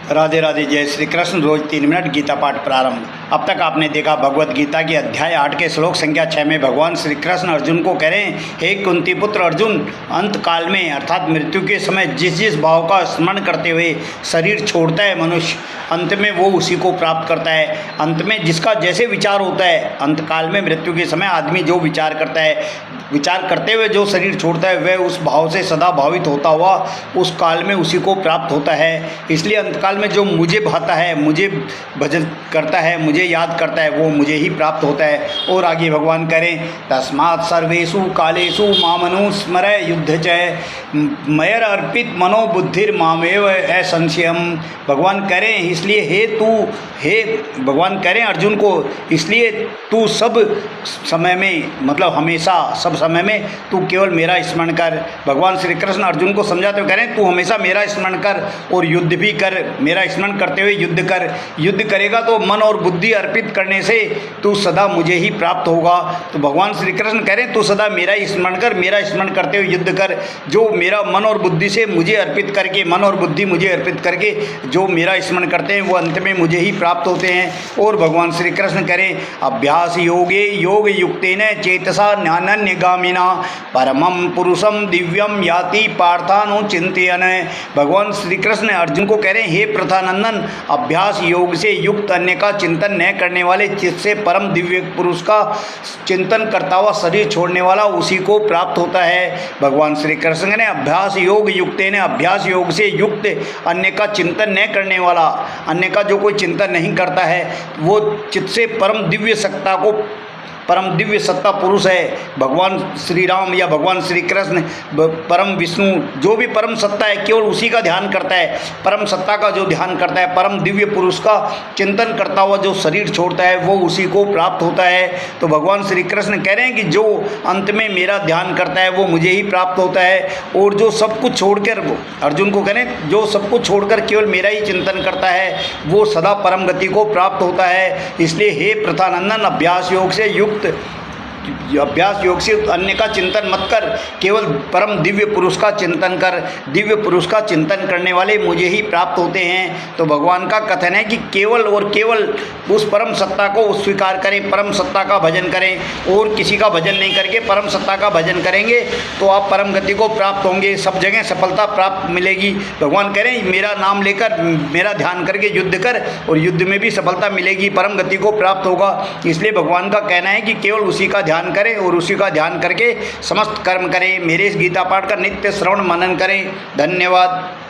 राधे राधे। जय श्री कृष्ण। रोज 3 मिनट गीता पाठ प्रारंभ। अब तक आपने देखा भगवत गीता के अध्याय 8 के श्लोक संख्या 6 में भगवान श्री कृष्ण अर्जुन को कह रहे हैं, हे कुंती पुत्र अर्जुन, अंत काल में अर्थात मृत्यु के समय जिस जिस भाव का स्मरण करते हुए शरीर छोड़ता है मनुष्य, अंत में वो उसी को प्राप्त करता है। अंत में जिसका जैसे विचार होता है, अंत काल में मृत्यु के समय आदमी जो विचार करता है, विचार करते हुए जो शरीर छोड़ता है, वह उस भाव से सदा भावित होता हुआ उस काल में उसी को प्राप्त होता है। इसलिए अंतकाल में जो मुझे भाता है, मुझे भजन करता है, मुझे याद करता है, वो मुझे ही प्राप्त होता है। और आगे भगवान करें, तस्मात् सर्वेषु कालेषु मामनुस्मर युद्ध च मयर अर्पित मनोबुद्धिर मामेव असंशयम। भगवान करें इसलिए हे भगवान करें अर्जुन को, इसलिए तू सब समय में, मतलब हमेशा सब समय में तू केवल मेरा स्मरण कर। भगवान श्री कृष्ण अर्जुन को समझाते हुए करें, तू हमेशा मेरा स्मरण कर और युद्ध भी कर। मेरा स्मरण करते हुए युद्ध कर। युद्ध करेगा तो मन और बुद्धि अर्पित करने से तू सदा मुझे ही प्राप्त होगा। तो भगवान श्री कृष्ण कह रहे हैं, तू सदा मेरा स्मरण कर, मेरा स्मरण करते हुए युद्ध कर। जो मेरा मन और बुद्धि से मुझे अर्पित करके, मन और बुद्धि मुझे अर्पित करके जो मेरा स्मरण करते हैं, वो अंत में मुझे ही प्राप्त होते हैं। और भगवान श्री कृष्ण करें, अभ्यास योगे योग युक्तेन चेतसा ज्ञानन्यगामिना परमं पुरुषम दिव्यम याति पार्थानुचिंतयन्। भगवान श्री कृष्ण अर्जुन को कह रहे हैं, हे प्रथानंदन, अभ्यास योग से युक्त अन्य का चिंतन न करने वाले, जिससे परम दिव्य पुरुष का चिंतन करता हुआ शरीर छोड़ने वाला, उसी को प्राप्त होता है। भगवान श्री कृष्ण ने अभ्यास योग युक्तेन, अभ्यास योग से युक्त अन्य का चिंतन न करने वाला, अन्य का जो कोई चिंतन नहीं करता है, वो चित्त से परम दिव्य सत्ता को, परम दिव्य सत्ता पुरुष है भगवान श्री राम या भगवान श्री कृष्ण, परम विष्णु, जो भी परम सत्ता है, केवल उसी का ध्यान करता है। परम सत्ता का जो ध्यान करता है, परम दिव्य पुरुष का चिंतन करता हुआ जो शरीर छोड़ता है, वो उसी को प्राप्त होता है। तो भगवान श्री कृष्ण कह रहे हैं कि जो अंत में मेरा ध्यान करता है, वो मुझे ही प्राप्त होता है। और जो सब कुछ छोड़कर, अर्जुन को कह रहे हैं, जो सब कुछ छोड़कर केवल मेरा ही चिंतन करता है, वो सदा परम गति को प्राप्त होता है। इसलिए हे प्रथानंदन, अभ्यास योग से युक्त, अभ्यास योग से अन्य का चिंतन मत कर, केवल परम दिव्य पुरुष का चिंतन कर। दिव्य पुरुष का चिंतन करने वाले मुझे ही प्राप्त होते हैं। तो भगवान का कथन है कि केवल और केवल उस परम सत्ता को स्वीकार करें, परम सत्ता का भजन करें, और किसी का भजन नहीं करके परम सत्ता का भजन करेंगे तो आप परम गति को प्राप्त होंगे, सब जगह सफलता प्राप्त मिलेगी। भगवान कह रहे हैं, मेरा नाम लेकर, मेरा ध्यान करके युद्ध कर, और युद्ध में भी सफलता मिलेगी, परम गति को प्राप्त होगा। इसलिए भगवान का कहना है कि केवल उसी का ध्यान करें और उसी का ध्यान करके समस्त कर्म करें। मेरे इस गीता पाठ का नित्य श्रवण मनन करें। धन्यवाद।